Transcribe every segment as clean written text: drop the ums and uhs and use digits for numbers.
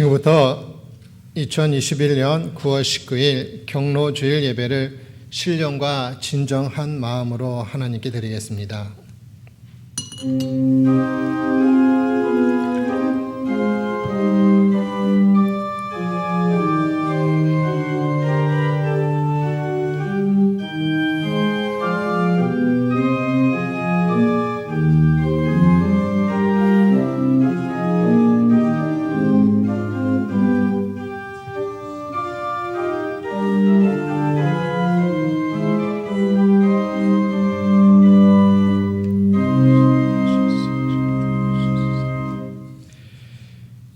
지금부터 2021년 9월 19일 경로주일 예배를 신령과 진정한 마음으로 하나님께 드리겠습니다.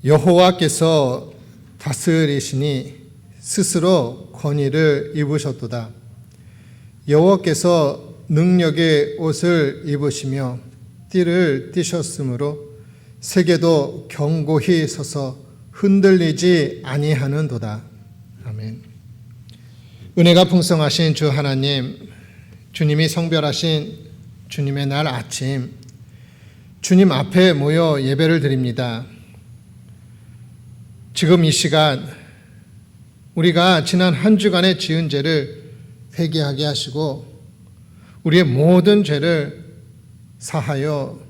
여호와께서 다스리시니 스스로 권위를 입으셨도다. 여호와께서 능력의 옷을 입으시며 띠를 띠셨으므로 세계도 견고히 서서 흔들리지 아니하는도다. 아멘. 은혜가 풍성하신 주 하나님, 주님이 성별하신 주님의 날 아침, 주님 앞에 모여 예배를 드립니다. 지금 이 시간 우리가 지난 한 주간의 지은 죄를 회개하게 하시고 우리의 모든 죄를 사하여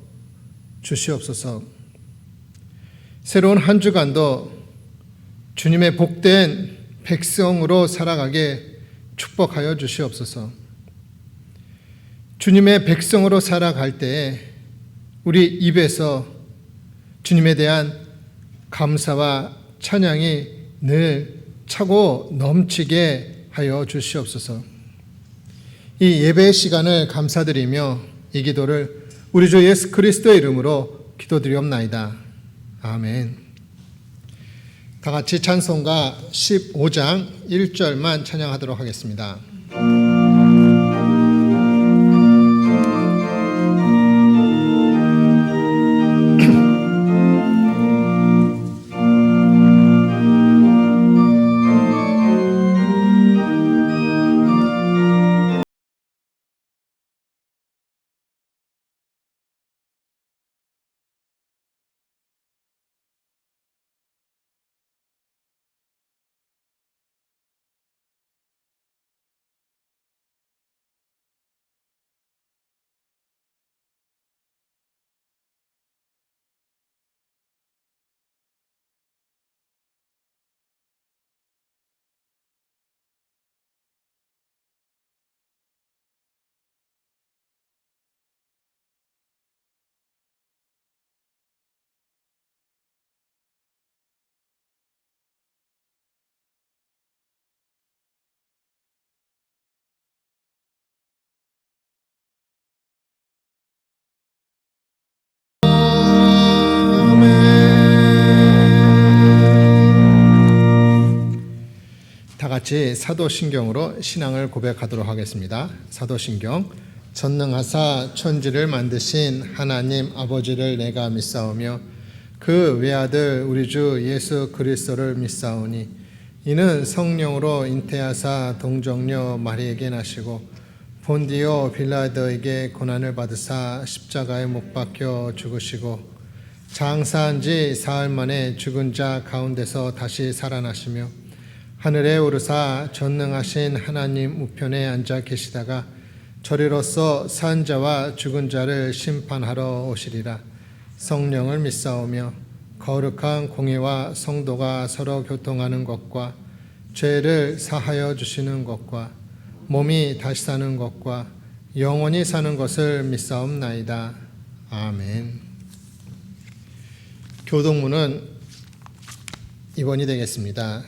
주시옵소서. 새로운 한 주간도 주님의 복된 백성으로 살아가게 축복하여 주시옵소서. 주님의 백성으로 살아갈 때에 우리 입에서 주님에 대한 감사와 찬양이 늘 차고 넘치게 하여 주시옵소서. 이 예배의 시간을 감사드리며 이 기도를 우리 주 예수 그리스도의 이름으로 기도드리옵나이다. 아멘. 다 같이 찬송가 15장 1절만 찬양하도록 하겠습니다. 같이 사도신경으로 신앙을 고백하도록 하겠습니다. 사도신경. 전능하사 천지를 만드신 하나님 아버지를 내가 믿사오며 그 외아들 우리 주 예수 그리스도를 믿사오니 이는 성령으로 잉태하사 동정녀 마리에게 나시고 본디오 빌라도에게 고난을 받으사 십자가에 못 박혀 죽으시고 장사한 지 사흘 만에 죽은 자 가운데서 다시 살아나시며 하늘에 오르사 전능하신 하나님 우편에 앉아 계시다가 저리로서 산 자와 죽은 자를 심판하러 오시리라. 성령을 믿사오며 거룩한 공의와 성도가 서로 교통하는 것과 죄를 사하여 주시는 것과 몸이 다시 사는 것과 영원히 사는 것을 믿사옵나이다. 아멘. 교동문은 2번이 되겠습니다.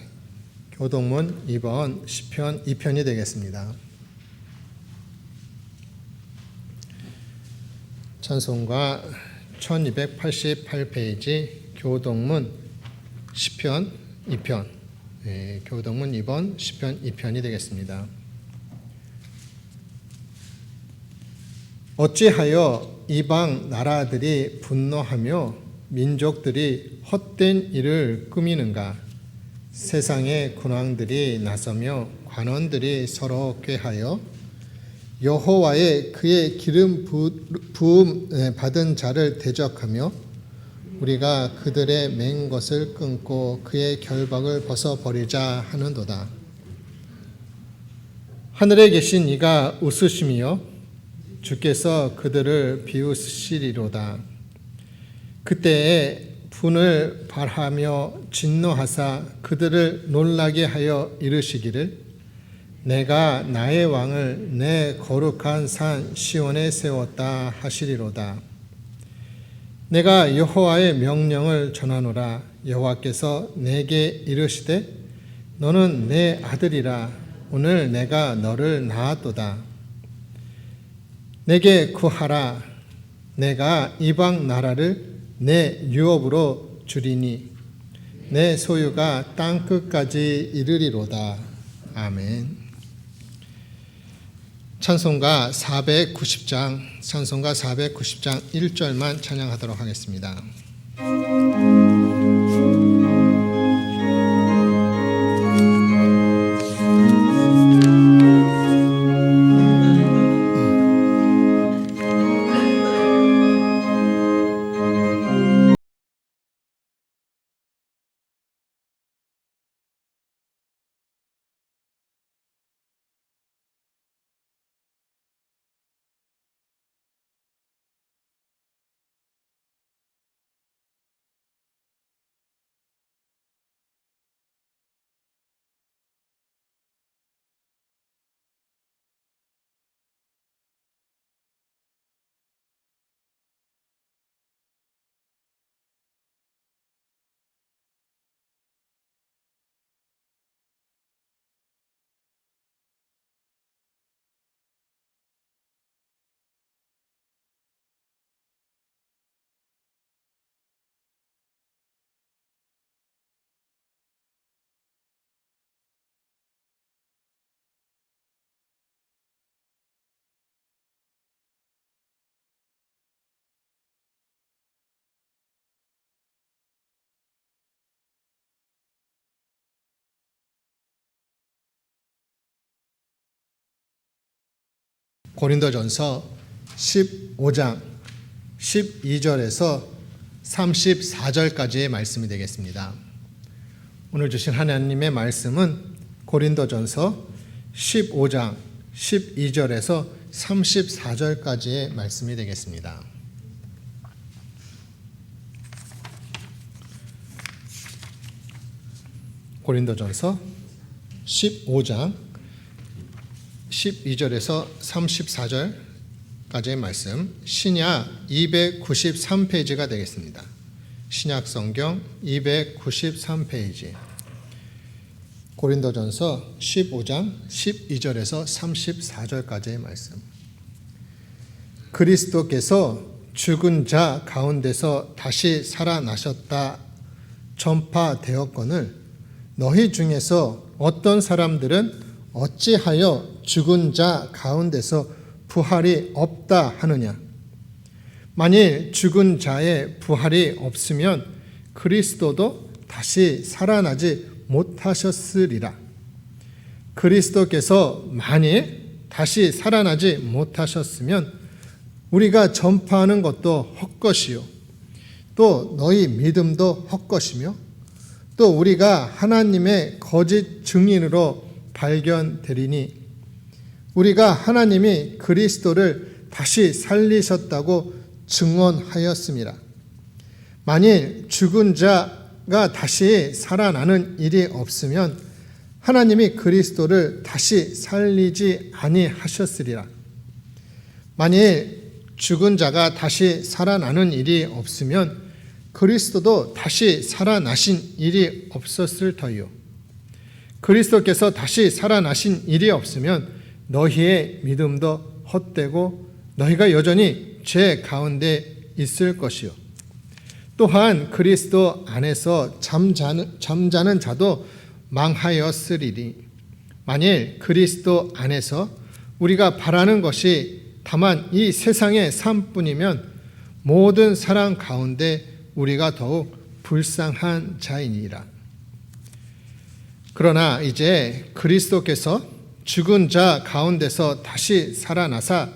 교동문 2번 시편 2편이 되겠습니다. 찬송가 1288페이지 교동문 시편 2편, 교동문 2번 시편 2편이 되겠습니다. 어찌하여 이방 나라들이 분노하며 민족들이 헛된 일을 꾸미는가? 세상의 군왕들이 나서며 관원들이 서로 꾀하여 여호와의 그의 기름 부음 받은 자를 대적하며 우리가 그들의 맹 것을 끊고 그의 결박을 벗어버리자 하는도다. 하늘에 계신 이가 웃으시며 주께서 그들을 비웃으시리로다. 그때에 분을 발하며 진노하사 그들을 놀라게 하여 이르시기를 내가 나의 왕을 내 거룩한 산 시온에 세웠다 하시리로다. 내가 여호와의 명령을 전하노라. 여호와께서 내게 이르시되 너는 내 아들이라. 오늘 내가 너를 낳았도다. 내게 구하라. 내가 이방 나라를 내 유업으로 주리니 내 소유가 땅 끝까지 이르리로다. 아멘. 찬송가 490장 1절만 찬양하도록 하겠습니다. 고린도전서 15장 12절에서 34절까지의 말씀이 되겠습니다. 오늘 주신 하나님의 말씀은 고린도전서 15장 12절에서 34절까지의 말씀이 되겠습니다. 고린도전서 15장 12절에서 34절까지의 말씀, 신약 293페이지가 되겠습니다. 신약 성경 293페이지, 고린도전서 15장 12절에서 34절까지의 말씀. 그리스도께서 죽은 자 가운데서 다시 살아나셨다 전파되었거늘 너희 중에서 어떤 사람들은 어찌하여 죽은 자 가운데서 부활이 없다 하느냐? 만일 죽은 자의 부활이 없으면 그리스도도 다시 살아나지 못하셨으리라. 그리스도께서 만일 다시 살아나지 못하셨으면 우리가 전파하는 것도 헛것이요 또 너희 믿음도 헛것이며 또 우리가 하나님의 거짓 증인으로 발견되리니 우리가 하나님이 그리스도를 다시 살리셨다고 증언하였습니다. 만일 죽은 자가 다시 살아나는 일이 없으면 하나님이 그리스도를 다시 살리지 아니하셨으리라. 만일 죽은 자가 다시 살아나는 일이 없으면 그리스도도 다시 살아나신 일이 없었을 터이요. 그리스도께서 다시 살아나신 일이 없으면 너희의 믿음도 헛되고 너희가 여전히 죄 가운데 있을 것이요. 또한 그리스도 안에서 잠자는 자도 망하였으리니 만일 그리스도 안에서 우리가 바라는 것이 다만 이 세상의 삶뿐이면 모든 사람 가운데 우리가 더욱 불쌍한 자이니라. 그러나 이제 그리스도께서 죽은 자 가운데서 다시 살아나사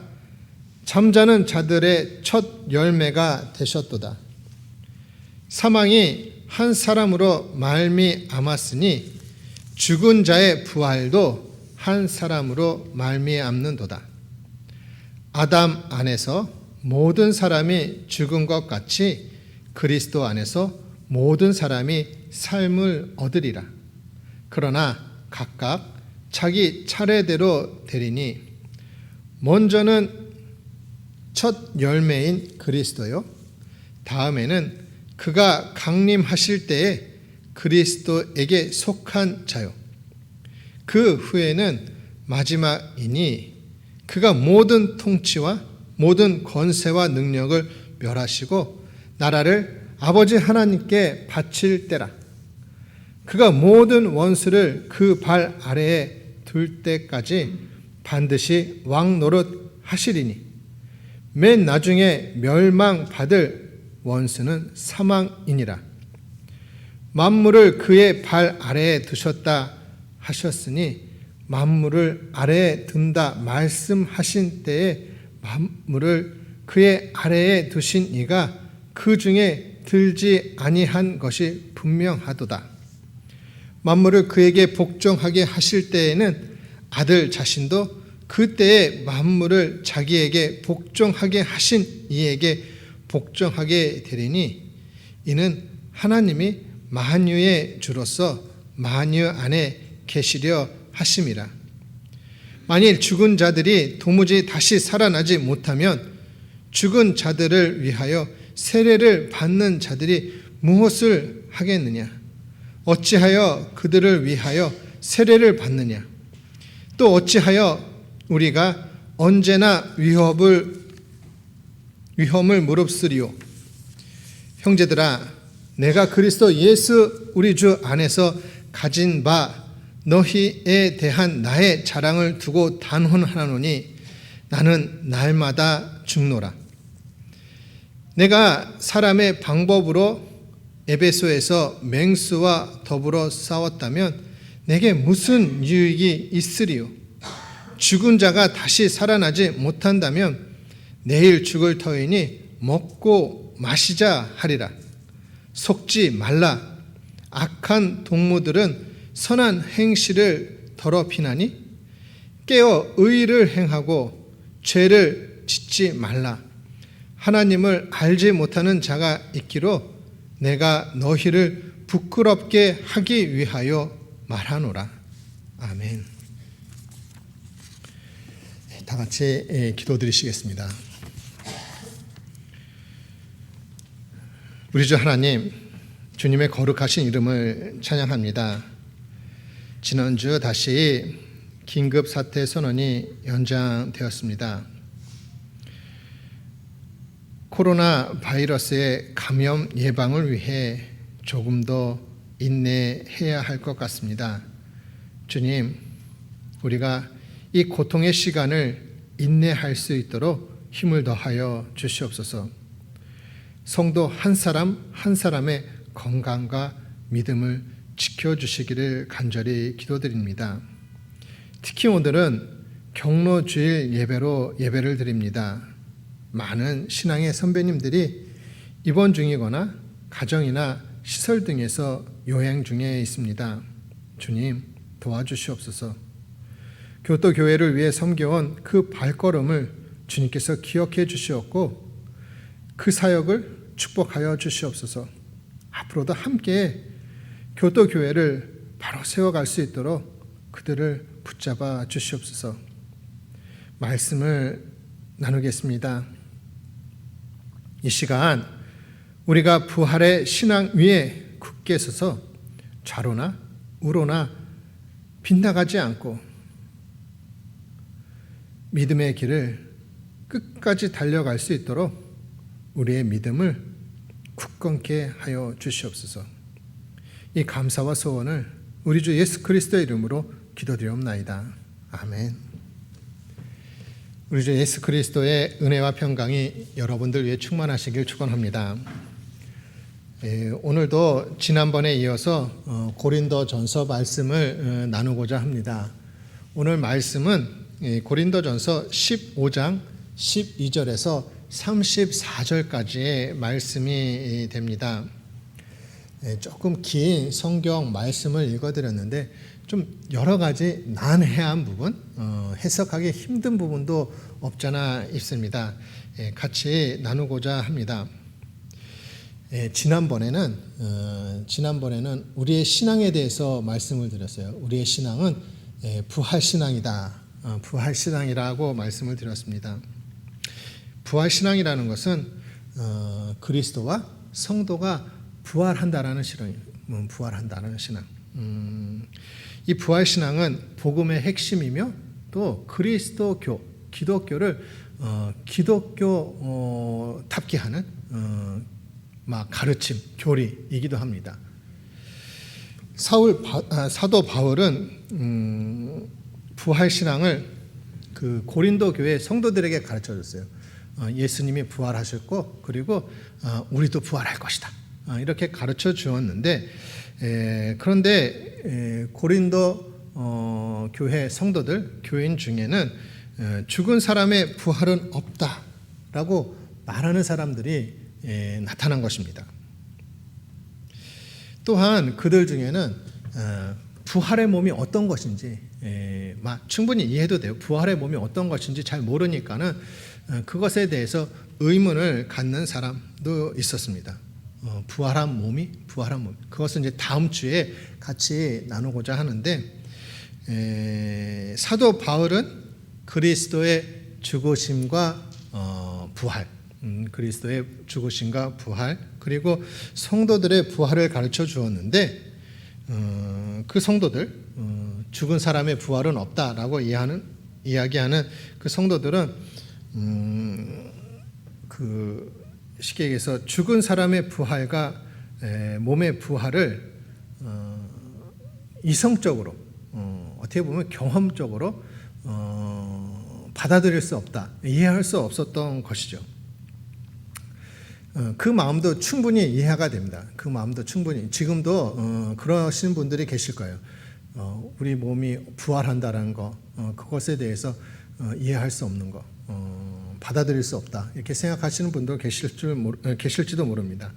잠자는 자들의 첫 열매가 되셨도다. 사망이 한 사람으로 말미암았으니 죽은 자의 부활도 한 사람으로 말미암는도다. 아담 안에서 모든 사람이 죽은 것 같이 그리스도 안에서 모든 사람이 삶을 얻으리라. 그러나 각각 자기 차례대로 되리니 먼저는 첫 열매인 그리스도요, 다음에는 그가 강림하실 때에 그리스도에게 속한 자요, 그 후에는 마지막이니 그가 모든 통치와 모든 권세와 능력을 멸하시고 나라를 아버지 하나님께 바칠 때라. 그가 모든 원수를 그 발 아래에 둘 때까지 반드시 왕 노릇 하시리니 맨 나중에 멸망받을 원수는 사망이니라. 만물을 그의 발 아래에 두셨다 하셨으니 만물을 아래에 둔다 말씀하신 때에 만물을 그의 아래에 두신 이가 그 중에 들지 아니한 것이 분명하도다. 만물을 그에게 복종하게 하실 때에는 아들 자신도 그때에 만물을 자기에게 복종하게 하신 이에게 복종하게 되리니 이는 하나님이 만유의 주로서 만유 안에 계시려 하심이라. 만일 죽은 자들이 도무지 다시 살아나지 못하면 죽은 자들을 위하여 세례를 받는 자들이 무엇을 하겠느냐? 어찌하여 그들을 위하여 세례를 받느냐? 또 어찌하여 우리가 언제나 위험을 무릅쓰리요? 형제들아, 내가 그리스도 예수 우리 주 안에서 가진 바 너희에 대한 나의 자랑을 두고 단언하노니 나는 날마다 죽노라. 내가 사람의 방법으로 에베소에서 맹수와 더불어 싸웠다면 내게 무슨 유익이 있으리요? 죽은 자가 다시 살아나지 못한다면 내일 죽을 터이니 먹고 마시자 하리라. 속지 말라. 악한 동무들은 선한 행실을 더럽히나니 깨어 의를 행하고 죄를 짓지 말라. 하나님을 알지 못하는 자가 있기로 내가 너희를 부끄럽게 하기 위하여 말하노라. 아멘. 다 같이 기도드리시겠습니다. 우리 주 하나님, 주님의 거룩하신 이름을 찬양합니다. 지난주 다시 긴급 사태 선언이 연장되었습니다. 코로나 바이러스의 감염 예방을 위해 조금 더 인내해야 할 것 같습니다. 주님, 우리가 이 고통의 시간을 인내할 수 있도록 힘을 더하여 주시옵소서. 성도 한 사람 한 사람의 건강과 믿음을 지켜주시기를 간절히 기도드립니다. 특히 오늘은 경로주일 예배로 예배를 드립니다. 많은 신앙의 선배님들이 입원 중이거나 가정이나 시설 등에서 요행 중에 있습니다. 주님, 도와주시옵소서. 교토교회를 위해 섬겨온 그 발걸음을 주님께서 기억해 주시었고 그 사역을 축복하여 주시옵소서. 앞으로도 함께 교도교회를 바로 세워갈 수 있도록 그들을 붙잡아 주시옵소서. 말씀을 나누겠습니다. 이 시간 우리가 부활의 신앙 위에 굳게 서서 좌로나 우로나 빗나가지 않고 믿음의 길을 끝까지 달려갈 수 있도록 우리의 믿음을 굳건케 하여 주시옵소서. 이 감사와 소원을 우리 주 예수 그리스도의 이름으로 기도드리옵나이다. 아멘. 우리 주 예수 그리스도의 은혜와 평강이 여러분들 위해 충만하시길 축원합니다. 오늘도 지난번에 이어서 고린도전서 말씀을 나누고자 합니다. 오늘 말씀은 고린도전서 15장 12절에서 34절까지의 말씀이 됩니다. 조금 긴 성경 말씀을 읽어드렸는데 좀 여러 가지 난해한 부분, 해석하기 힘든 부분도 없잖아 있습니다. 같이 나누고자 합니다. 지난번에는 우리의 신앙에 대해서 말씀을 드렸어요. 우리의 신앙은 부활신앙이다. 부활신앙이라고 말씀을 드렸습니다. 부활신앙이라는 것은 그리스도와 성도가 부활한다라는 신앙. 이 부활신앙은 복음의 핵심이며 또 그리스도교, 기독교를 기독교답게 하는 가르침, 교리이기도 합니다. 사도 바울은 부활신앙을 그 고린도 교회 성도들에게 가르쳐줬어요. 예수님이 부활하셨고 그리고 우리도 부활할 것이다. 이렇게 가르쳐 주었는데 그런데 고린도 교회 성도들, 교인 중에는 죽은 사람의 부활은 없다라고 말하는 사람들이 나타난 것입니다. 또한 그들 중에는 부활의 몸이 어떤 것인지 충분히 이해도 돼요. 부활의 몸이 어떤 것인지 잘 모르니까는 그것에 대해서 의문을 갖는 사람도 있었습니다. 부활한 몸. 그것은 이제 다음 주에 같이 나누고자 하는데 사도 바울은 그리스도의 죽으심과 부활, 그리스도의 죽으심과 부활, 그리고 성도들의 부활을 가르쳐 주었는데 그 성도들, 죽은 사람의 부활은 없다라고 이야기하는 그 성도들은 쉽게 얘기해서 죽은 사람의 부활과 몸의 부활을 이성적으로 어떻게 보면 경험적으로 받아들일 수 없다, 이해할 수 없었던 것이죠. 그 마음도 충분히 이해가 됩니다. 그 마음도 충분히 지금도 그러시는 분들이 계실 거예요. 우리 몸이 부활한다는 거, 그것에 대해서 이해할 수 없는 거, 받아들일 수 없다, 이렇게 생각하시는 분도 계실지도 모릅니다.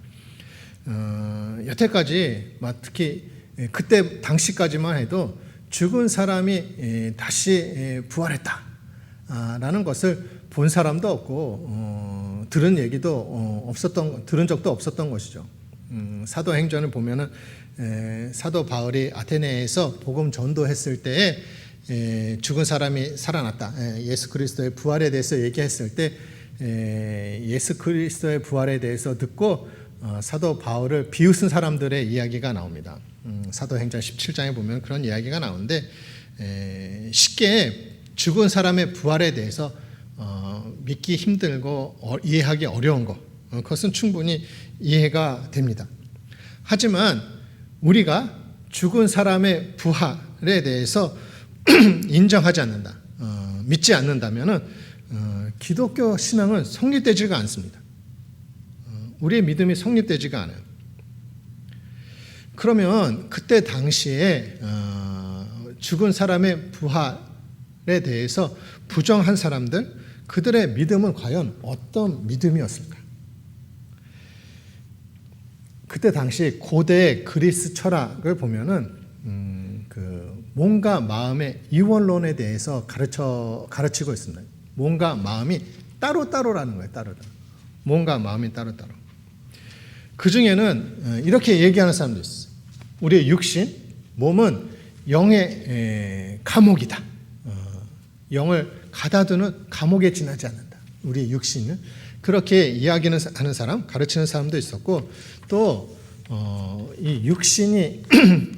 여태까지 특히 그때 당시까지만 해도 죽은 사람이 다시 부활했다라는 것을 본 사람도 없고 들은 적도 없었던 것이죠. 사도행전을 보면은 사도 바울이 아테네에서 복음 전도했을 때에 죽은 사람이 살아났다, 예수 그리스도의 부활에 대해서 얘기했을 때 예수 그리스도의 부활에 대해서 듣고 사도 바울을 비웃은 사람들의 이야기가 나옵니다. 사도행전 17장에 보면 그런 이야기가 나오는데 쉽게 죽은 사람의 부활에 대해서 믿기 힘들고 이해하기 어려운 것, 그것은 충분히 이해가 됩니다. 하지만 우리가 죽은 사람의 부활에 대해서 인정하지 않는다, 믿지 않는다면 기독교 신앙은 성립되지가 않습니다. 우리의 믿음이 성립되지가 않아요. 그러면 그때 당시에 죽은 사람의 부활에 대해서 부정한 사람들, 그들의 믿음은 과연 어떤 믿음이었을까? 그때 당시 고대 그리스 철학을 보면은 몸과 마음의 이원론에 대해서 가르치고 있습니다. 몸과 마음이 따로따로라는 거예요. 따로따로. 몸과 마음이 따로따로. 그 중에는 이렇게 얘기하는 사람도 있어요. 우리의 육신, 몸은 영의 감옥이다. 영을 가다두는 감옥에 지나지 않는다. 우리의 육신은 그렇게 이야기는 하는 사람, 가르치는 사람도 있었고, 또 이 육신이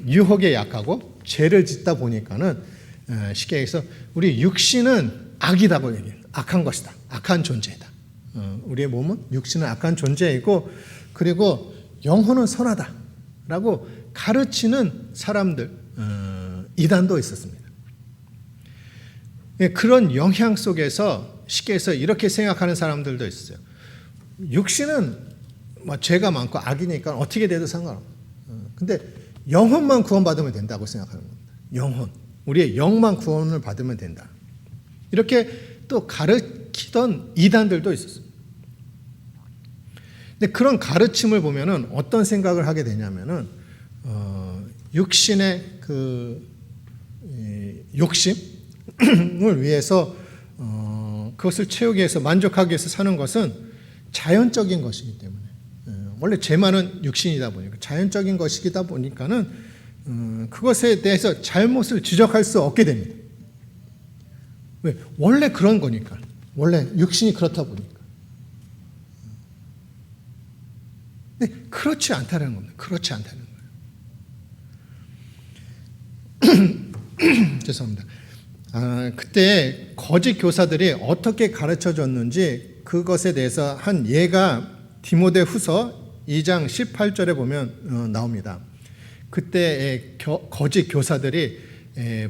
유혹에 약하고 죄를 짓다 보니까는 쉽게 얘기해서 우리 육신은 악이다고 얘기해요. 악한 것이다. 악한 존재이다. 우리의 몸은 육신은 악한 존재이고, 그리고 영혼은 선하다라고 가르치는 사람들, 이단도 있었습니다. 그런 영향 속에서 쉽게 해서 이렇게 생각하는 사람들도 있어요. 육신은 죄가 많고 악이니까 어떻게 돼도 상관없어. 근데 영혼만 구원받으면 된다고 생각하는 겁니다. 영혼. 우리의 영만 구원을 받으면 된다. 이렇게 또 가르치던 이단들도 있었어요. 근데 그런 가르침을 보면은 어떤 생각을 하게 되냐면은, 육신의 그 욕심을 위해서 그것을 채우기 위해서 만족하기 위해서 사는 것은 자연적인 것이기 때문에, 원래 죄만은 육신이다 보니까 자연적인 것이다 보니까는 그것에 대해서 잘못을 지적할 수 없게 됩니다. 왜? 원래 그런 거니까. 원래 육신이 그렇다 보니까. 근데 그렇지 않다는 겁니다. 그렇지 않다는 거예요. 죄송합니다. 그때 거짓 교사들이 어떻게 가르쳐 줬는지 그것에 대해서 한 예가 디모데후서 2장 18절에 보면 나옵니다. 그때 거짓 교사들이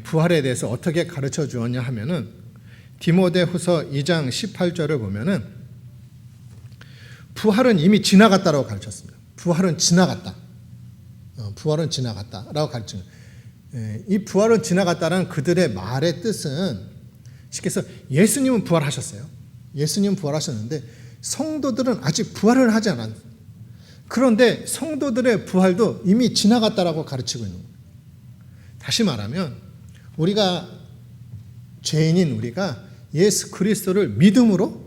부활에 대해서 어떻게 가르쳐 주었냐 하면은, 디모데후서 2장 18절을 보면은 부활은 이미 지나갔다라고 가르쳤습니다. 부활은 지나갔다. 부활은 지나갔다라고 가르칩니다. 이 부활은 지나갔다라는 그들의 말의 뜻은 쉽게 해서 예수님은 부활하셨어요. 예수님은 부활하셨는데 성도들은 아직 부활을 하지 않았어요. 그런데 성도들의 부활도 이미 지나갔다라고 가르치고 있는 거예요. 다시 말하면 우리가 죄인인 우리가 예수 그리스도를 믿음으로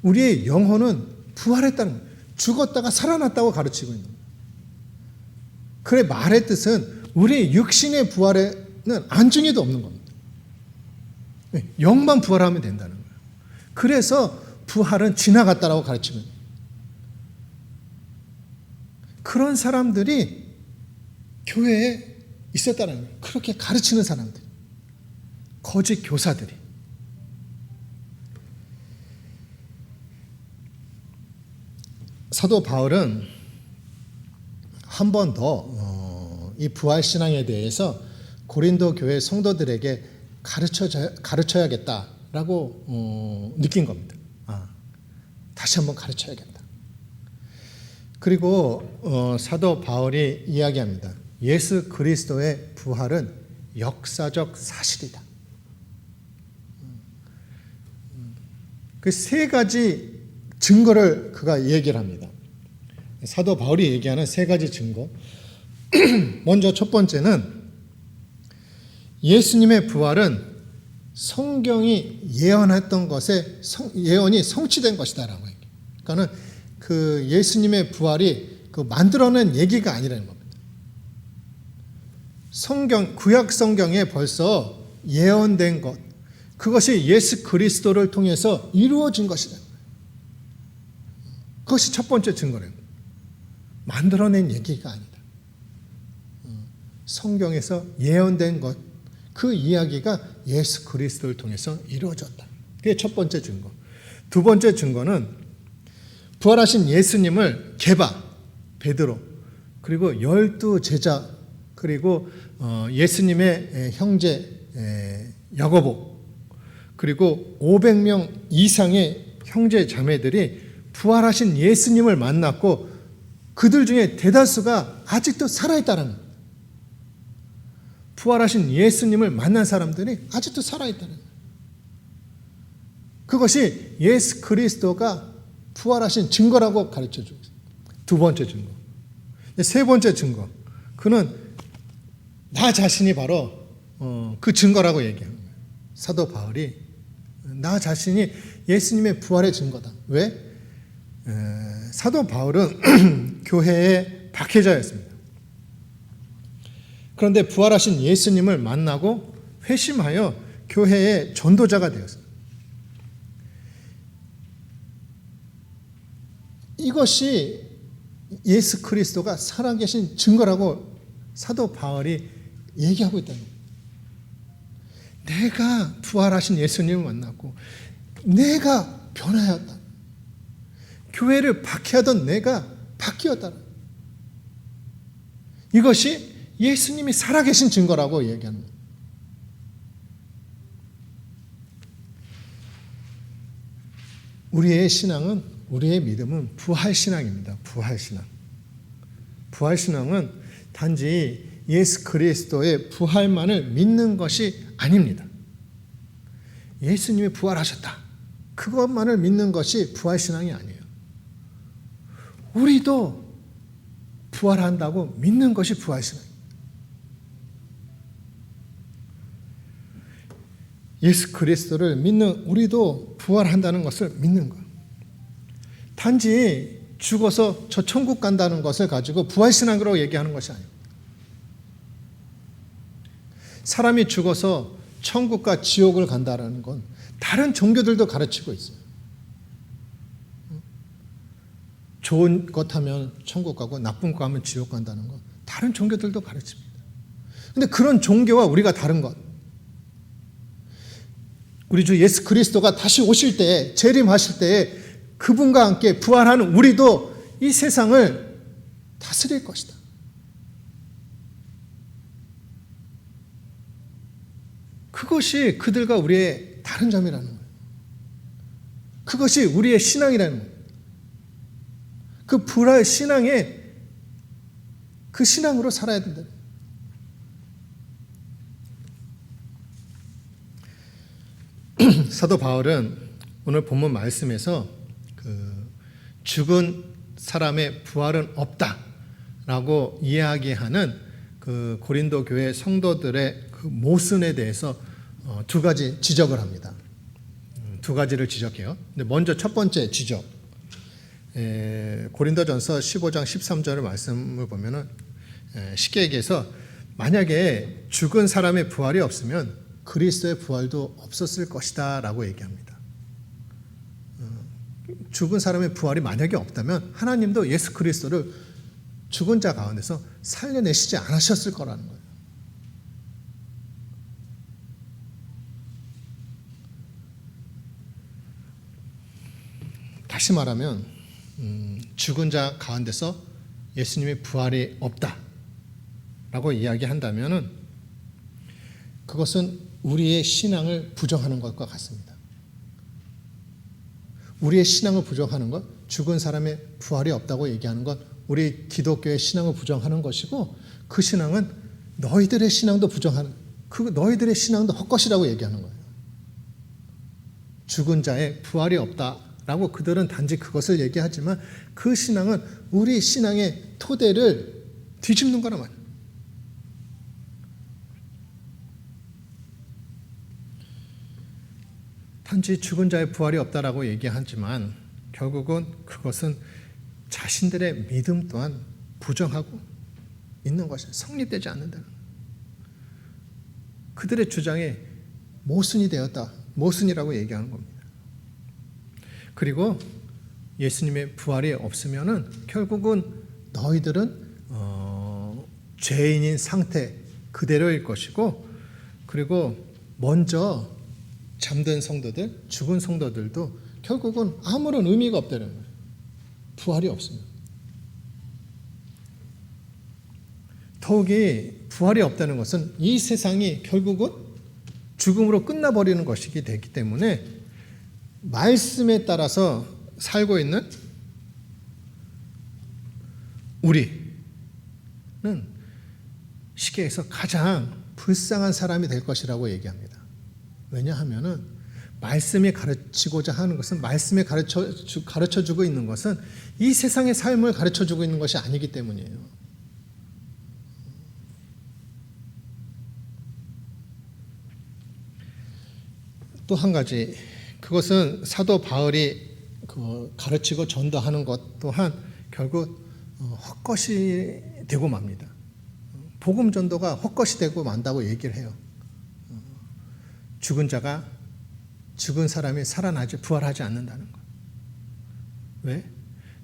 우리의 영혼은 부활했다는 거예요. 죽었다가 살아났다고 가르치고 있는 거예요. 그의 말의 뜻은 우리 육신의 부활에는 안중에도 없는 겁니다. 영만 부활하면 된다는 거예요. 그래서 부활은 지나갔다라고 가르치고 있는 거예요. 그런 사람들이 교회에 있었다는 거예요. 그렇게 가르치는 사람들, 거짓 교사들이. 사도 바울은 한 번 더 이 부활 신앙에 대해서 고린도 교회 성도들에게 가르쳐야겠다라고 느낀 겁니다. 다시 한번 가르쳐야겠다. 그리고 사도 바울이 이야기합니다. 예수 그리스도의 부활은 역사적 사실이다. 그 세 가지 증거를 그가 얘기를 합니다. 사도 바울이 얘기하는 세 가지 증거. 먼저 첫 번째는 예수님의 부활은 성경이 예언했던 것에 예언이 성취된 것이다라고 얘기해요. 그러니까는 그 예수님의 부활이 그 만들어낸 얘기가 아니라는 겁니다. 구약 성경에 벌써 예언된 것, 그것이 예수 그리스도를 통해서 이루어진 것이다. 그것이 첫 번째 증거래요. 만들어낸 얘기가 아니다. 성경에서 예언된 것, 그 이야기가 예수 그리스도를 통해서 이루어졌다. 그게 첫 번째 증거. 두 번째 증거는 부활하신 예수님을 베드로, 그리고 12 제자, 그리고 예수님의 형제 야고보, 그리고 500명 이상의 형제 자매들이 부활하신 예수님을 만났고 그들 중에 대다수가 아직도 살아있다는 거예요. 부활하신 예수님을 만난 사람들이 아직도 살아있다는 거예요. 그것이 예수 그리스도가 부활하신 증거라고 가르쳐주고 있어요. 두 번째 증거. 세 번째 증거. 그는 나 자신이 바로 그 증거라고 얘기하는 거예요. 사도 바울이 나 자신이 예수님의 부활의 증거다. 왜? 사도 바울은 교회의 박해자였습니다. 그런데 부활하신 예수님을 만나고 회심하여 교회의 전도자가 되었습니다. 이것이 예수 그리스도가 살아계신 증거라고 사도 바울이 얘기하고 있다는 거예요. 내가 부활하신 예수님을 만났고 내가 변화였다. 교회를 박해하던 내가 바뀌었다. 이것이 예수님이 살아계신 증거라고 얘기하는 거예요. 우리의 신앙은, 우리의 믿음은 부활신앙입니다. 부활신앙. 부활신앙은 단지 예수 그리스도의 부활만을 믿는 것이 아닙니다. 예수님이 부활하셨다. 그것만을 믿는 것이 부활신앙이 아니에요. 우리도 부활한다고 믿는 것이 부활신앙입니다. 예수 그리스도를 믿는 우리도 부활한다는 것을 믿는 거예요. 단지 죽어서 저 천국 간다는 것을 가지고 부활신앙으로 얘기하는 것이 아니에요. 사람이 죽어서 천국과 지옥을 간다는 건 다른 종교들도 가르치고 있어요. 좋은 것 하면 천국 가고 나쁜 거 하면 지옥 간다는 건 다른 종교들도 가르칩니다. 그런데 그런 종교와 우리가 다른 것, 우리 주 예수 그리스도가 다시 오실 때에, 재림하실 때에 그분과 함께 부활하는 우리도 이 세상을 다스릴 것이다. 그것이 그들과 우리의 다른 점이라는 거예요. 그것이 우리의 신앙이라는 거예요. 그 부활 신앙에 그 신앙으로 살아야 된다. 사도 바울은 오늘 본문 말씀에서 그 죽은 사람의 부활은 없다라고 이야기하는 그 고린도 교회 성도들의 그 모순에 대해서 두 가지 지적을 합니다. 두 가지를 지적해요. 근데 먼저 첫 번째 지적. 고린도전서 15장 13절의 말씀을 보면은 쉽게 얘기해서 만약에 죽은 사람의 부활이 없으면 그리스도의 부활도 없었을 것이다 라고 얘기합니다. 죽은 사람의 부활이 만약에 없다면 하나님도 예수 그리스도를 죽은 자 가운데서 살려내시지 않으셨을 거라는 거예요. 다시 말하면 죽은 자 가운데서 예수님의 부활이 없다라고 이야기한다면 그것은 우리의 신앙을 부정하는 것과 같습니다. 우리의 신앙을 부정하는 것, 죽은 사람의 부활이 없다고 얘기하는 것, 우리 기독교의 신앙을 부정하는 것이고 그 신앙은 너희들의 신앙도 부정하는, 그 너희들의 신앙도 헛것이라고 얘기하는 거예요. 죽은 자의 부활이 없다라고 그들은 단지 그것을 얘기하지만 그 신앙은 우리 신앙의 토대를 뒤집는 거란 말이에요. 단지 죽은 자의 부활이 없다라고 얘기하지만 결국은 그것은 자신들의 믿음 또한 부정하고 있는 것이 성립되지 않는다는 거예요. 그들의 주장에 모순이 되었다. 모순이라고 얘기하는 겁니다. 그리고 예수님의 부활이 없으면은 결국은 너희들은 죄인인 상태 그대로일 것이고, 그리고 먼저 잠든 성도들, 죽은 성도들도 결국은 아무런 의미가 없다는 거예요. 부활이 없으면. 더욱이 부활이 없다는 것은 이 세상이 결국은 죽음으로 끝나버리는 것이기 되기 때문에 말씀에 따라서 살고 있는 우리는 쉽게 해서 가장 불쌍한 사람이 될 것이라고 얘기합니다. 왜냐하면은 말씀이 가르치고자 하는 것은, 말씀에 가르쳐주고 있는 것은 이 세상의 삶을 가르쳐주고 있는 것이 아니기 때문이에요. 또 한 가지, 그것은 사도 바울이 그 가르치고 전도하는 것 또한 결국 헛것이 되고 맙니다. 복음 전도가 헛것이 되고 만다고 얘기를 해요. 죽은 사람이 살아나지 부활하지 않는다는 것. 왜?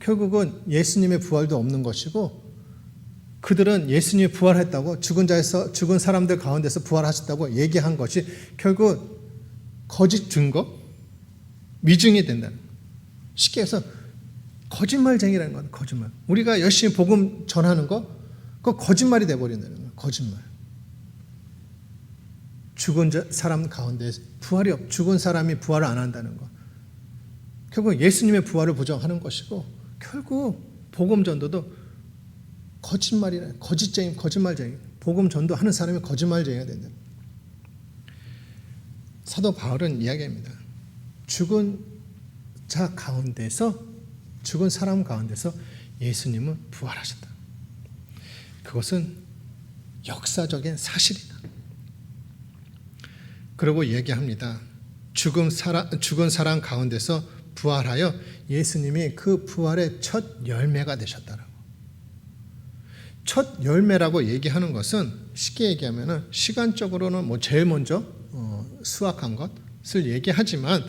결국은 예수님의 부활도 없는 것이고 그들은 예수님이 부활했다고 죽은 사람들 가운데서 부활하셨다고 얘기한 것이 결국 거짓 증거, 미증이 된다는 거예요. 쉽게 해서 거짓말쟁이라는 건 거짓말. 우리가 열심히 복음 전하는 거 그거 거짓말이 돼버린다는 거예요. 거짓말. 죽은 사람 가운데 죽은 사람이 부활을 안 한다는 거. 결국 예수님의 부활을 부정하는 것이고 결국 복음 전도도 거짓말이라 거짓말쟁이. 복음 전도하는 사람이 거짓말쟁이가 된다. 사도 바울은 이야기합니다. 죽은 사람 가운데서 예수님은 부활하셨다. 그것은 역사적인 사실이다. 그리고 얘기합니다. 죽은 사람 가운데서 부활하여 예수님이 그 부활의 첫 열매가 되셨다라고. 첫 열매라고 얘기하는 것은 쉽게 얘기하면 시간적으로는 제일 먼저 수확한 것을 얘기하지만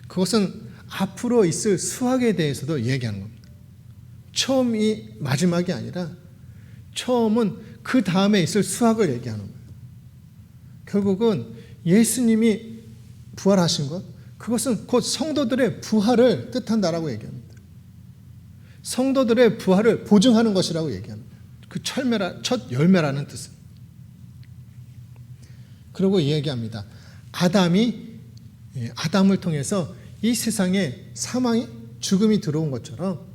그것은 앞으로 있을 수확에 대해서도 얘기하는 겁니다. 처음이 마지막이 아니라 처음은 그 다음에 있을 수확을 얘기하는 거예요. 결국은 예수님이 부활하신 것, 그것은 곧 성도들의 부활을 뜻한다라고 얘기합니다. 성도들의 부활을 보증하는 것이라고 얘기합니다. 그 첫 열매라는 뜻은. 그리고 얘기합니다. 아담을 통해서 이 세상에 죽음이 들어온 것처럼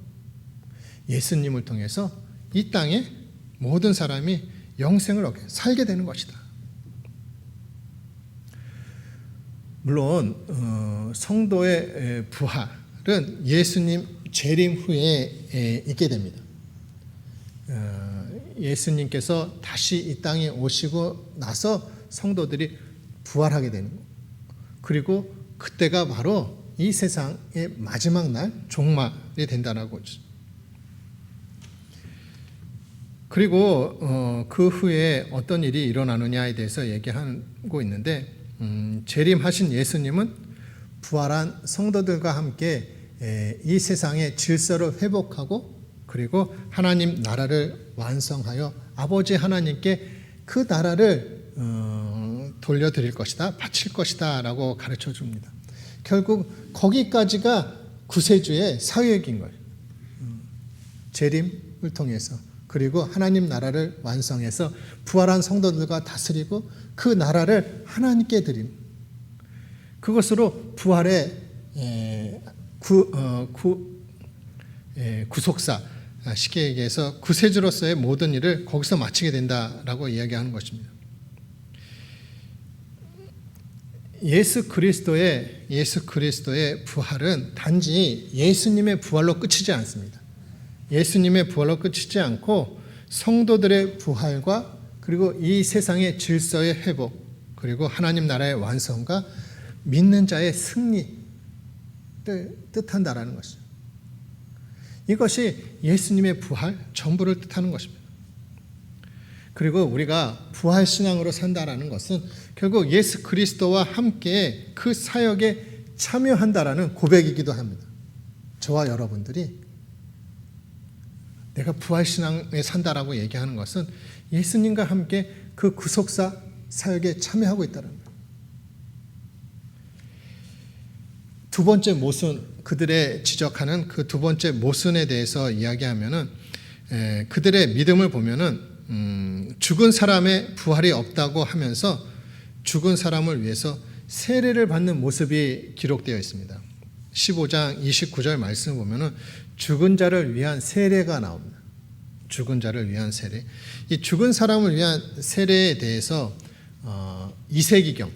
예수님을 통해서 이 땅에 모든 사람이 영생을 얻게 살게 되는 것이다. 물론 성도의 부활은 예수님 재림 후에 있게 됩니다. 예수님께서 다시 이 땅에 오시고 나서 성도들이 부활하게 되는 것. 그리고 그때가 바로 이 세상의 마지막 날 종말이 된다는 거죠. 그리고 그 후에 어떤 일이 일어나느냐에 대해서 얘기하고 있는데 재림하신 예수님은 부활한 성도들과 함께 이 세상의 질서를 회복하고 그리고 하나님 나라를 완성하여 아버지 하나님께 그 나라를 돌려드릴 것이다, 바칠 것이다 라고 가르쳐 줍니다. 결국 거기까지가 구세주의 사역인 거예요. 재림을 통해서 그리고 하나님 나라를 완성해서 부활한 성도들과 다스리고 그 나라를 하나님께 드림. 그것으로 부활의 구속사, 쉽게 얘기해서 구세주로서의 모든 일을 거기서 마치게 된다라고 이야기하는 것입니다. 예수 그리스도의 부활은 단지 예수님의 부활로 끝이지 않습니다. 예수님의 부활로 끝이지 않고 성도들의 부활과 그리고 이 세상의 질서의 회복 그리고 하나님 나라의 완성과 믿는 자의 승리를 뜻한다라는 것이죠. 이것이 예수님의 부활 전부를 뜻하는 것입니다. 그리고 우리가 부활 신앙으로 산다라는 것은 결국 예수 그리스도와 함께 그 사역에 참여한다라는 고백이기도 합니다. 저와 여러분들이 내가 부활 신앙에 산다라고 얘기하는 것은 예수님과 함께 그 구속사 사역에 참여하고 있다는 거예요. 두 번째 모순, 그들의 지적하는 그 두 번째 모순에 대해서 이야기하면은 그들의 믿음을 보면은 죽은 사람의 부활이 없다고 하면서 죽은 사람을 위해서 세례를 받는 모습이 기록되어 있습니다. 15장 29절 말씀을 보면은 죽은 자를 위한 세례가 나옵니다. 죽은 자를 위한 세례. 이 죽은 사람을 위한 세례에 대해서 이세기경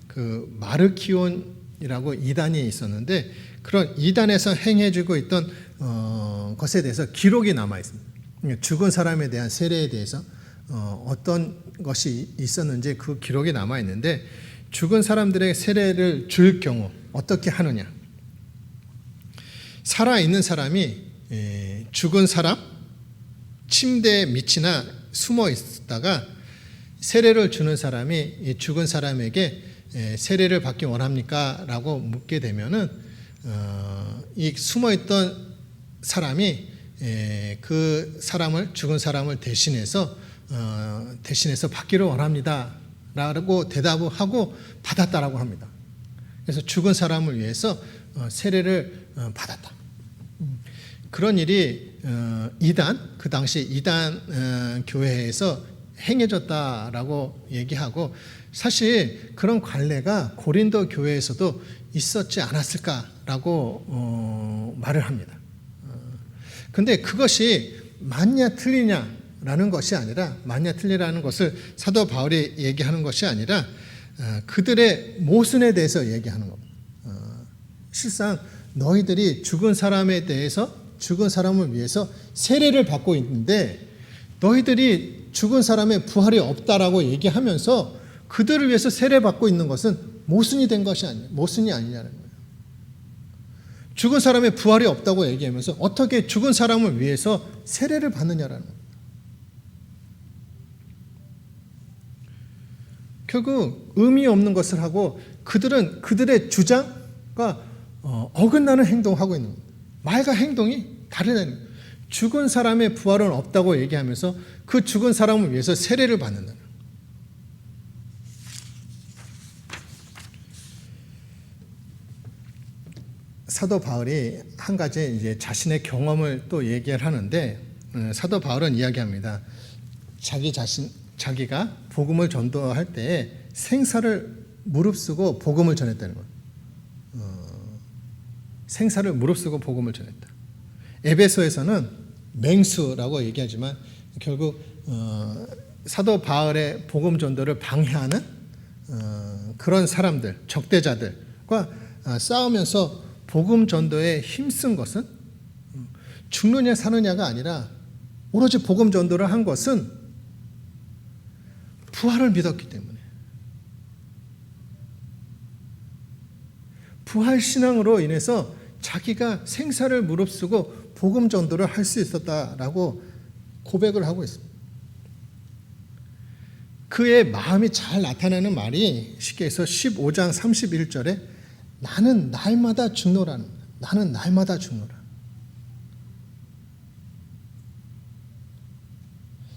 그 마르키온이라고 이단이 있었는데 그런 이단에서 행해지고 있던 것에 대해서 기록이 남아 있습니다. 죽은 사람에 대한 세례에 대해서 어떤 것이 있었는지 그 기록이 남아 있는데 죽은 사람들의 세례를 줄 경우 어떻게 하느냐? 살아있는 사람이 죽은 사람 침대 밑이나 숨어 있다가 세례를 주는 사람이 죽은 사람에게 세례를 받기 원합니까? 라고 묻게 되면은 이 숨어있던 사람이 그 사람을 죽은 사람을 대신해서 받기를 원합니다 라고 대답을 하고 받았다라고 합니다. 그래서 죽은 사람을 위해서 세례를 받았다. 그런 일이 그 당시 이단 교회에서 행해졌다라고 얘기하고, 사실 그런 관례가 고린도 교회에서도 있었지 않았을까라고 말을 합니다. 근데 그것이 맞냐 틀리냐라는 것이 아니라, 맞냐 틀리라는 것을 사도 바울이 얘기하는 것이 아니라 그들의 모순에 대해서 얘기하는 겁니다. 실상 너희들이 죽은 사람에 대해서, 죽은 사람을 위해서 세례를 받고 있는데, 너희들이 죽은 사람의 부활이 없다라고 얘기하면서 그들을 위해서 세례 받고 있는 것은 모순이 된 것이 아니에요. 모순이 아니냐는 거예요. 죽은 사람의 부활이 없다고 얘기하면서 어떻게 죽은 사람을 위해서 세례를 받느냐라는 겁니다. 결국 의미 없는 것을 하고 그들은 그들의 주장과 어긋나는 행동을 하고 있는 겁니다. 말과 행동이 다르다는 거예요. 죽은 사람의 부활은 없다고 얘기하면서 그 죽은 사람을 위해서 세례를 받는다는 거예요. 사도 바울이 한 가지 이제 자신의 경험을 또 얘기를 하는데, 사도 바울은 이야기합니다. 자기가 복음을 전도할 때 생사를 무릅쓰고 복음을 전했다는 거예요. 생사를 무릅쓰고 복음을 전했다. 에베소에서는 맹수라고 얘기하지만 결국 사도 바울의 복음 전도를 방해하는 그런 사람들, 적대자들과 싸우면서 복음 전도에 힘쓴 것은 죽느냐 사느냐가 아니라 오로지 복음 전도를 한 것은 부활을 믿었기 때문에, 부활 신앙으로 인해서 자기가 생사를 무릅쓰고 복음 전도를 할 수 있었다라고 고백을 하고 있습니다. 그의 마음이 잘 나타나는 말이 쉽게 해서 15장 31절에 나는 날마다 죽노라는, 나는 날마다 죽노라.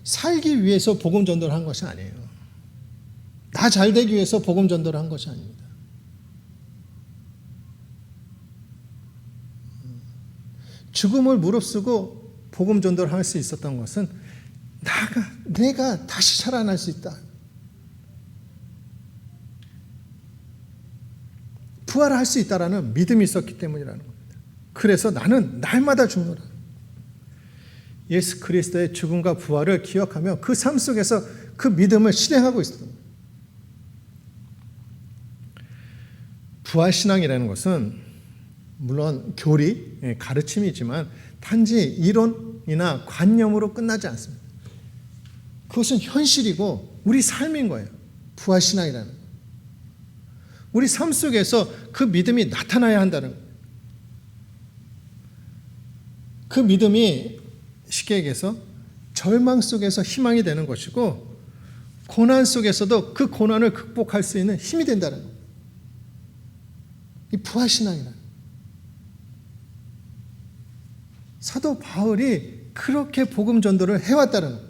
살기 위해서 복음 전도를 한 것이 아니에요. 나 잘 되기 위해서 복음 전도를 한 것이 아닙니다. 죽음을 무릅쓰고 복음 전도를 할 수 있었던 것은 내가 다시 살아날 수 있다, 부활할 수 있다라는 믿음이 있었기 때문이라는 겁니다. 그래서 나는 날마다 죽노라. 예수 그리스도의 죽음과 부활을 기억하며 그 삶 속에서 그 믿음을 실행하고 있습니다. 부활신앙이라는 것은 물론 교리, 가르침이지만 단지 이론이나 관념으로 끝나지 않습니다. 그것은 현실이고 우리 삶인 거예요. 부활신앙이라는 것. 우리 삶 속에서 그 믿음이 나타나야 한다는 거예요. 그 믿음이 쉽게 얘기해서 절망 속에서 희망이 되는 것이고, 고난 속에서도 그 고난을 극복할 수 있는 힘이 된다는 거예요. 이 부활신앙이라는 거예요. 사도 바울이 그렇게 복음 전도를 해왔다는 거예요.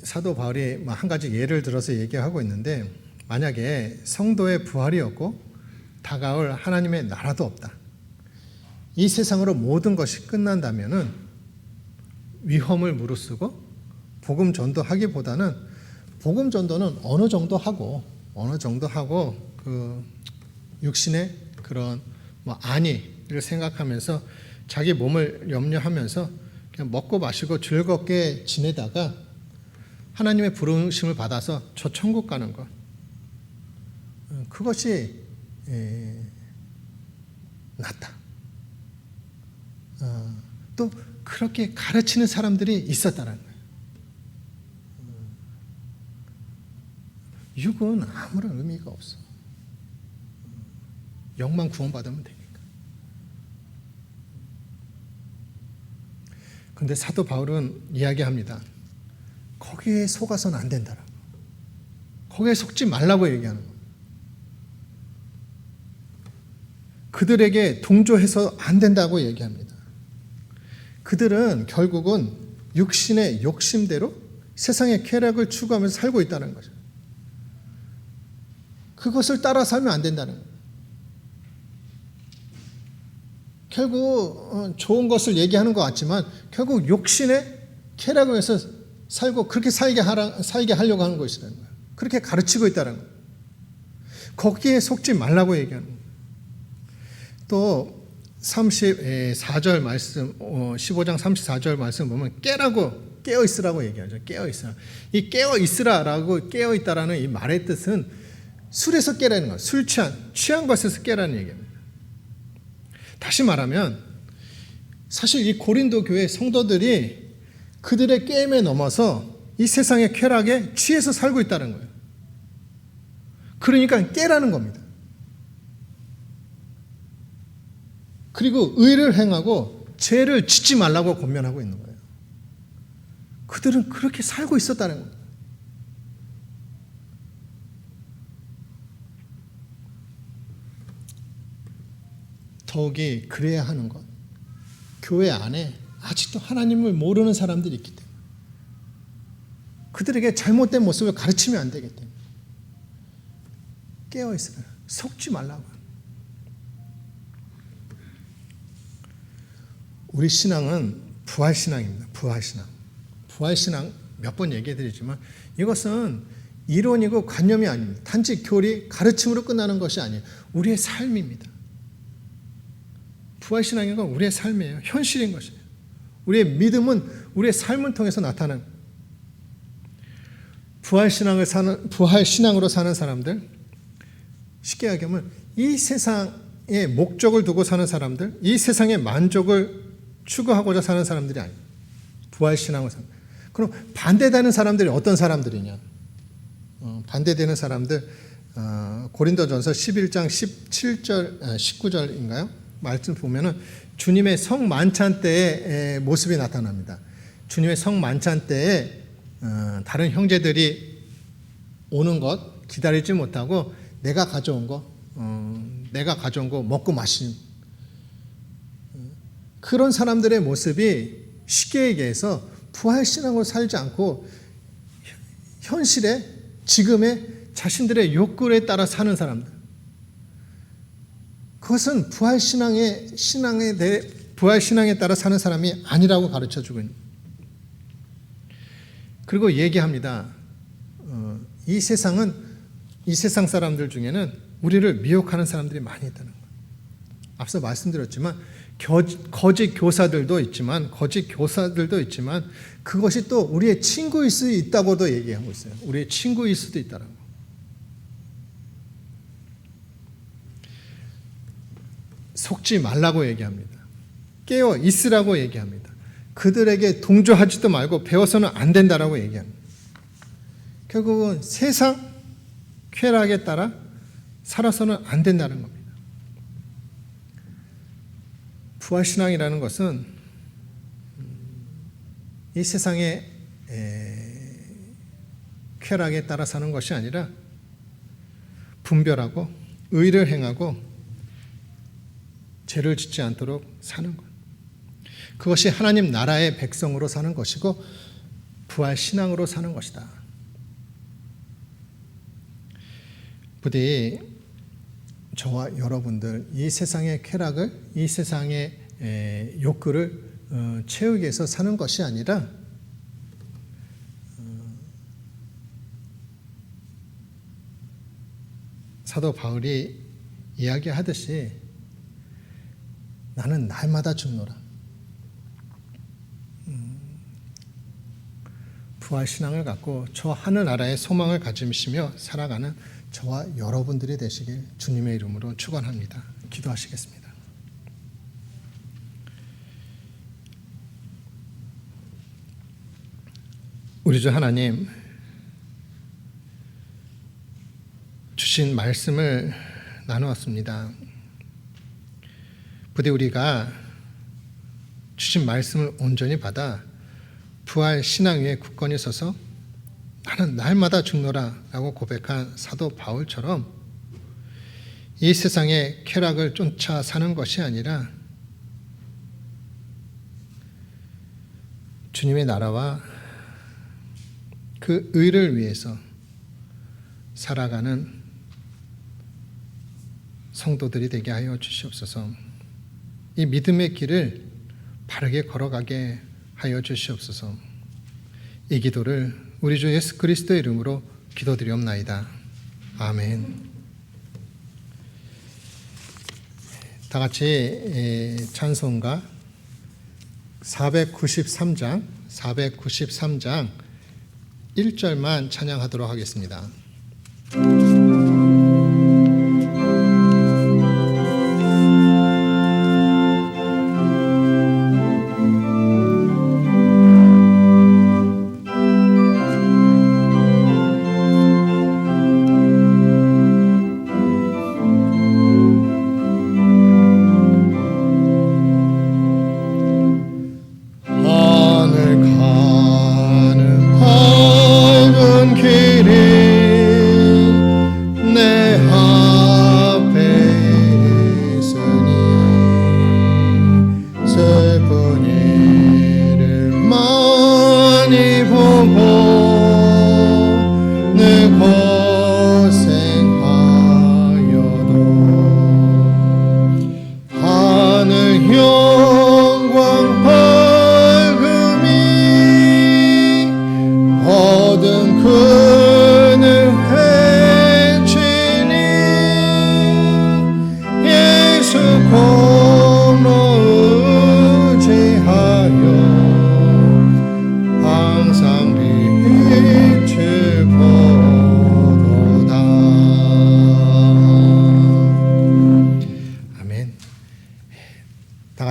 사도 바울이 한 가지 예를 들어서 얘기하고 있는데, 만약에 성도의 부활이 없고 다가올 하나님의 나라도 없다, 이 세상으로 모든 것이 끝난다면은 위험을 무릅쓰고 복음 전도하기보다는, 복음 전도는 어느 정도 하고 그 육신의 그런 안위를 생각하면서 자기 몸을 염려하면서 그냥 먹고 마시고 즐겁게 지내다가 하나님의 부르심을 받아서 저 천국 가는 것, 그것이 낫다. 또 그렇게 가르치는 사람들이 있었다는 거예요. 육은 아무런 의미가 없어. 영만 구원받으면 되니까. 그런데 사도 바울은 이야기합니다. 거기에 속아서는 안 된다라고. 거기에 속지 말라고 얘기하는 거예요. 그들에게 동조해서 안 된다고 얘기합니다. 그들은 결국은 육신의 욕심대로 세상의 쾌락을 추구하면서 살고 있다는 거죠. 그것을 따라 살면 안 된다는 거예요. 결국 좋은 것을 얘기하는 것 같지만 결국 욕심의 쾌락을 위해서 살고 그렇게 살게 하려고 하는 것이라는 거예요. 그렇게 가르치고 있다는 거예요. 거기에 속지 말라고 얘기하는 거예요. 또 34절 말씀, 15장 34절 말씀 보면 깨라고, 깨어있으라고 얘기하죠. 깨어있으라. 이 깨어있으라라고 깨어있다라는 이 말의 뜻은 술에서 깨라는 거예요. 술 취한 것에서 깨라는 얘기입니다. 다시 말하면 사실 이 고린도 교회 성도들이 그들의 깨임에 넘어서 이 세상의 쾌락에 취해서 살고 있다는 거예요. 그러니까 깨라는 겁니다. 그리고 의를 행하고 죄를 짓지 말라고 권면하고 있는 거예요. 그들은 그렇게 살고 있었다는 거예요. 더욱이 그래야 하는 것. 교회 안에 아직도 하나님을 모르는 사람들이 있기 때문에 그들에게 잘못된 모습을 가르치면 안 되기 때문에 깨어있으라. 속지 말라고. 우리 신앙은 부활신앙입니다. 부활신앙. 부활신앙 몇 번 얘기해드리지만 이것은 이론이고 관념이 아닙니다. 단지 교리, 가르침으로 끝나는 것이 아니에요. 우리의 삶입니다. 부활신앙인 건 우리의 삶이에요. 현실인 것이에요. 우리의 믿음은 우리의 삶을 통해서 나타나는 부활신앙으로 사는 사람들, 쉽게 얘기하면 이 세상의 목적을 두고 사는 사람들, 이 세상의 만족을 추구하고자 사는 사람들이 아니에요. 부활신앙을 사는. 그럼 반대되는 사람들이 어떤 사람들이냐? 반대되는 사람들, 고린도전서 11장 17절, 19절인가요? 말씀 보면은 주님의 성만찬 때의 모습이 나타납니다. 주님의 성만찬 때에 다른 형제들이 오는 것 기다리지 못하고 내가 가져온 거 먹고 마시는 그런 사람들의 모습이 쉽게 얘기해서 부활신앙으로 살지 않고 현실에 지금의 자신들의 욕구에 따라 사는 사람들. 그것은 부활신앙에 따라 사는 사람이 아니라고 가르쳐주고 있는. 그리고 얘기합니다. 이 세상 사람들 중에는 우리를 미혹하는 사람들이 많이 있다는 거예요. 앞서 말씀드렸지만 거짓 교사들도 있지만 그것이 또 우리의 친구일 수 있다고도 얘기하고 있어요. 우리의 친구일 수도 있다는 거. 속지 말라고 얘기합니다. 깨어 있으라고 얘기합니다. 그들에게 동조하지도 말고 배워서는 안 된다라고 얘기합니다. 결국은 세상 쾌락에 따라 살아서는 안 된다는 겁니다. 부활신앙이라는 것은 이 세상의 쾌락에 따라 사는 것이 아니라 분별하고 의를 행하고 죄를 짓지 않도록 사는 것. 그것이 하나님 나라의 백성으로 사는 것이고 부활신앙으로 사는 것이다. 부디 저와 여러분들 이 세상의 쾌락을, 이 세상의 욕구를 채우기 위해서 사는 것이 아니라 사도 바울이 이야기하듯이 나는 날마다 죽노라. 부활신앙을 갖고 저 하늘나라의 소망을 가지시며 살아가는 저와 여러분들이 되시길 주님의 이름으로 축원합니다. 기도하시겠습니다. 우리 주 하나님, 주신 말씀을 나누었습니다. 부디 우리가 주신 말씀을 온전히 받아 부활 신앙 위에 굳건히 서서 나는 날마다 죽노라 라고 고백한 사도 바울처럼 이 세상의 쾌락을 쫓아 사는 것이 아니라 주님의 나라와 그 의를 위해서 살아가는 성도들이 되게 하여 주시옵소서. 이 믿음의 길을 바르게 걸어가게 하여 주시옵소서. 이 기도를 우리 주 예수 그리스도의 이름으로 기도드리옵나이다. 아멘. 다 같이 찬송가 493장 1절만 찬양하도록 하겠습니다.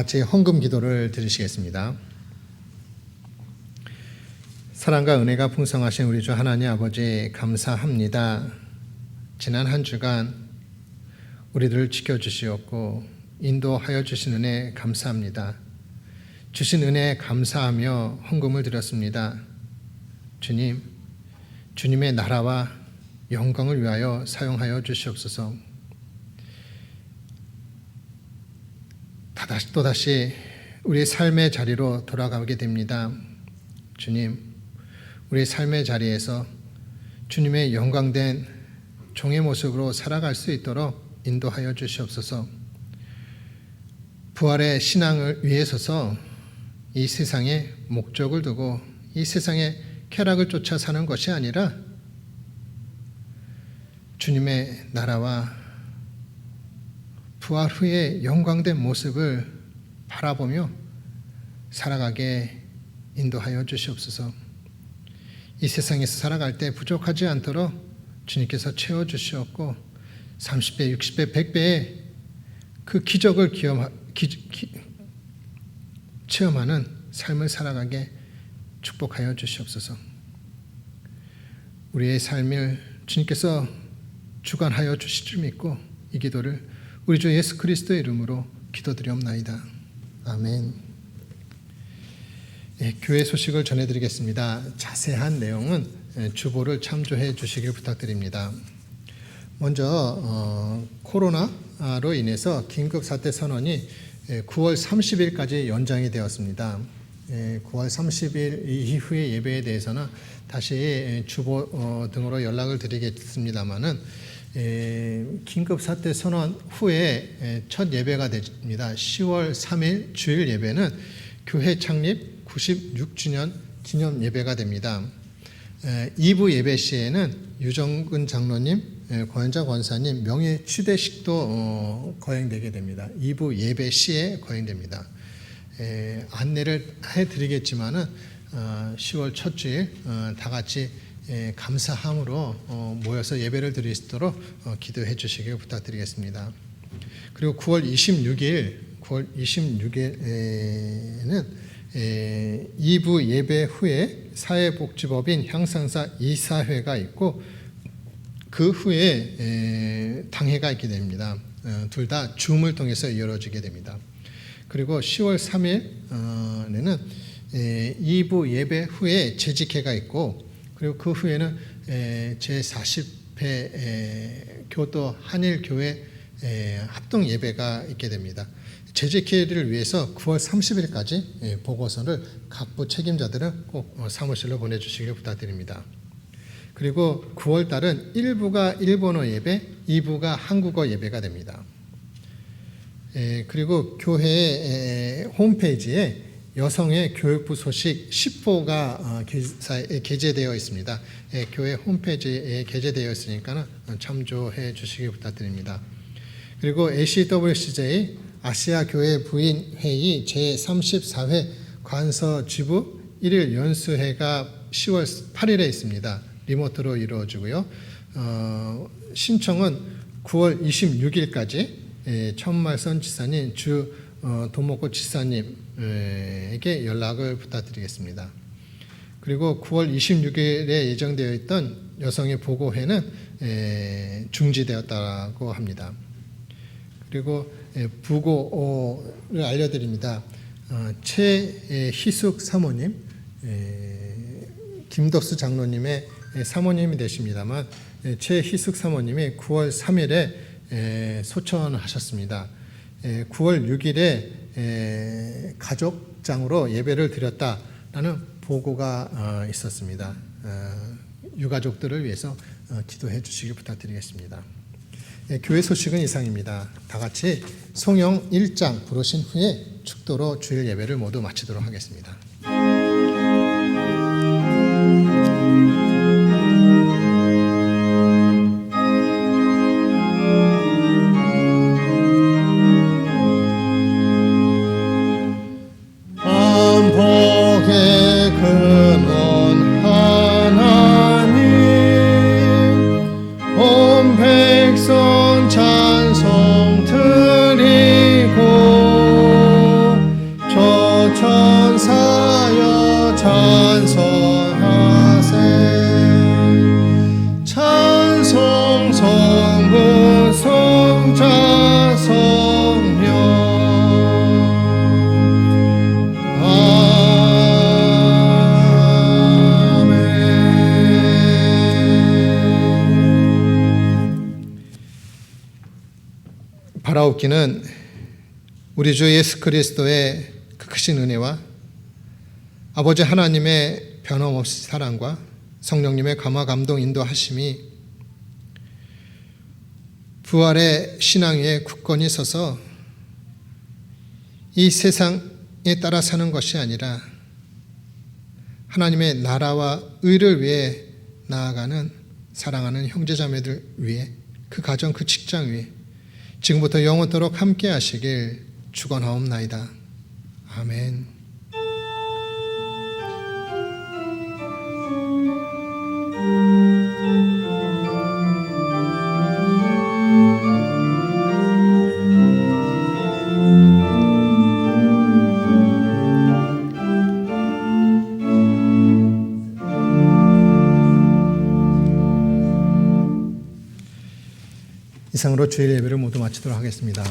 같이 헌금 기도를 드리시겠습니다. 사랑과 은혜가 풍성하신 우리 주 하나님 아버지 감사합니다. 지난 한 주간 우리들을 지켜주시었고 인도하여 주신 은혜 감사합니다. 주신 은혜에 감사하며 헌금을 드렸습니다. 주님, 주님의 나라와 영광을 위하여 사용하여 주시옵소서. 또다시 우리의 삶의 자리로 돌아가게 됩니다. 주님, 우리의 삶의 자리에서 주님의 영광된 종의 모습으로 살아갈 수 있도록 인도하여 주시옵소서. 부활의 신앙을 위해 서서 이 세상에 목적을 두고 이 세상의 쾌락을 쫓아 사는 것이 아니라 주님의 나라와 부활 후에 영광된 모습을 바라보며 살아가게 인도하여 주시옵소서. 이 세상에서 살아갈 때 부족하지 않도록 주님께서 채워주시옵고 30배, 60배, 100배의 그 기적을 체험하는 삶을 살아가게 축복하여 주시옵소서. 우리의 삶을 주님께서 주관하여 주실 줄 믿고 이 기도를 우리 주 예수 그리스도의 이름으로 기도드리옵나이다. 아멘. 교회 소식을 전해드리겠습니다. 자세한 내용은 주보를 참조해 주시길 부탁드립니다. 먼저 코로나로 인해서 긴급사태 선언이 9월 30일까지 연장이 되었습니다. 9월 30일 이후의 예배에 대해서는 다시 주보 등으로 연락을 드리겠습니다마는 긴급사태 선언 후에 첫 예배가 됩니다. 10월 3일 주일 예배는 교회 창립 96주년 기념 예배가 됩니다. 2부 예배 시에는 유정근 장로님, 권현자 권사님 명예 취대식도 거행되게 됩니다. 2부 예배 시에 거행됩니다. 안내를 해드리겠지만은 10월 첫 주일 다 같이 감사함으로 모여서 예배를 드릴 수 있도록 기도해 주시길 부탁드리겠습니다. 그리고 9월 26일에는 2부 예배 후에 사회복지법인 향상사 이사회가 있고 그 후에 당회가 있게 됩니다. 둘 다 줌을 통해서 이루어지게 됩니다. 그리고 10월 3일에는 2부 예배 후에 재직회가 있고, 그리고 그 후에는 제40회 교도 한일교회 합동 예배가 있게 됩니다. 재직회를 위해서 9월 30일까지 보고서를 각부 책임자들은 꼭 사무실로 보내주시길 부탁드립니다. 그리고 9월 달은 1부가 일본어 예배, 2부가 한국어 예배가 됩니다. 그리고 교회 홈페이지에 여성의 교육부 소식 10호가 게재되어 있습니다. 교회 홈페이지에 게재되어 있으니까 참조해 주시기 부탁드립니다. 그리고 ACWCJ 아시아 교회 부인 회의 제34회 관서 지부 1일 연수회가 10월 8일에 있습니다. 리모트로 이루어지고요. 신청은 9월 26일까지 천말선 지사님, 주 도목고 지사님에게 연락을 부탁드리겠습니다. 그리고 9월 26일에 예정되어 있던 여성의 보고회는 중지되었다고 합니다. 그리고 부고를 알려드립니다. 최희숙 사모님, 김덕수 장로님의 사모님이 되십니다만, 최희숙 사모님이 9월 3일에 소천하셨습니다. 9월 6일에 가족장으로 예배를 드렸다라는 보고가 있었습니다. 유가족들을 위해서 기도해 주시길 부탁드리겠습니다. 교회 소식은 이상입니다. 다 같이 송영 1장 부르신 후에 축도로 주일 예배를 모두 마치도록 하겠습니다. 안복의 근원 하나님, 온 백성 찬송 드리고 저 천사여 찬송하세. 찬송 성부 성자 성령 바라옵기는 우리 주 예수 그리스도의 그 크신 은혜와 아버지 하나님의 변함없이 사랑과 성령님의 감화 감동 인도하심이 부활의 신앙 위에 굳건히 서서 이 세상에 따라 사는 것이 아니라 하나님의 나라와 의를 위해 나아가는 사랑하는 형제자매들 위해, 그 가정 그 직장 위에 지금부터 영원토록 함께 하시길 축원하옵나이다. 아멘. 이상으로 주일 예배를 모두 마치도록 하겠습니다.